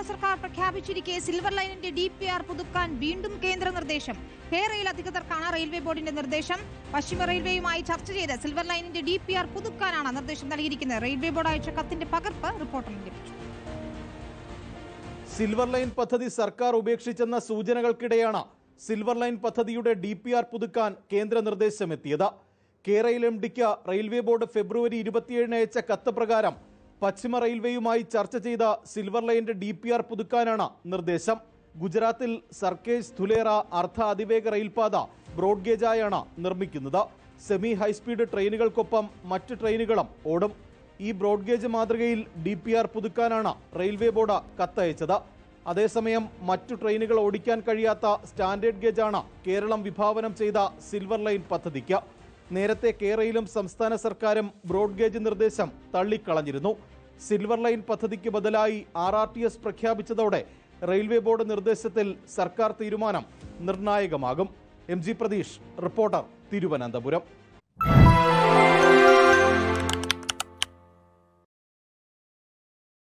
സർക്കാർ പ്രഖ്യാപിച്ചിരിക്കെ സിൽവർ ലൈനിന്റെ DPR പുതുക്കാൻ വീണ്ടും കേന്ദ്ര നിർദ്ദേശം. റെയിൽ അധികൃതർക്കാണ് റെയിൽവേ ബോർഡിന്റെ നിർദ്ദേശം. പശ്ചിമ റെയിൽവേയുമായി ചർച്ച ചെയ്ത് സിൽവർ ലൈനിന്റെ DPR പുതുക്കാനാണ് നിർദ്ദേശം നൽകിയിരിക്കുന്നത്. റെയിൽവേ ബോർഡ് അയച്ച കത്തിന്റെ പകർപ്പ് റിപ്പോർട്ടറിന് ലഭിച്ചു. സിൽവർ ലൈൻ പദ്ധതി സർക്കാർ ഉപേക്ഷിച്ചെന്ന സൂചനകൾക്കിടെയാണ് സിൽവർ ലൈൻ പദ്ധതിയുടെ DPR പുതുക്കാൻ കേന്ദ്ര നിർദ്ദേശമെത്തിയത്. റെയിൽ MDക്ക് റെയിൽവേ ബോർഡ് ഫെബ്രുവരി 27 അയച്ച കത്ത് പ്രകാരം പശ്ചിമ റെയിൽവേയുമായി ചർച്ച ചെയ്ത സിൽവർ ലൈനിന്റെ DPR പുതുക്കാനാണ് നിർദ്ദേശം. ഗുജറാത്തിൽ സർക്കേജ് ധുലേറ അർദ്ധ അതിവേഗ റെയിൽപാത ബ്രോഡ്ഗേജായാണ് നിർമ്മിക്കുന്നത്. സെമി ഹൈസ്പീഡ് ട്രെയിനുകൾക്കൊപ്പം മറ്റ് ട്രെയിനുകളും ഓടും. ഈ ബ്രോഡ്ഗേജ് മാതൃകയിൽ DPR പുതുക്കാനാണ് റെയിൽവേ ബോർഡ് കത്തയച്ചത്. അതേസമയം മറ്റു ട്രെയിനുകൾ ഓടിക്കാൻ കഴിയാത്ത സ്റ്റാൻഡേർഡ് ഗേജാണ് കേരളം വിഭാവനം ചെയ്ത സിൽവർ ലൈൻ പദ്ധതിക്ക്. നേരത്തെ റെയിലും സംസ്ഥാന സർക്കാരും ബ്രോഡ്ഗേജ് നിർദ്ദേശം തള്ളിക്കളഞ്ഞിരുന്നു. സിൽവർ ലൈൻ പദ്ധതിക്ക് ബദലായി RRTS പ്രഖ്യാപിച്ചതോടെ റെയിൽവേ ബോർഡ് നിർദ്ദേശത്തിൽ സർക്കാർ തീരുമാനം നിർണായകമാകും. MG Pratheesh, reporter, Thiruvananthapuram.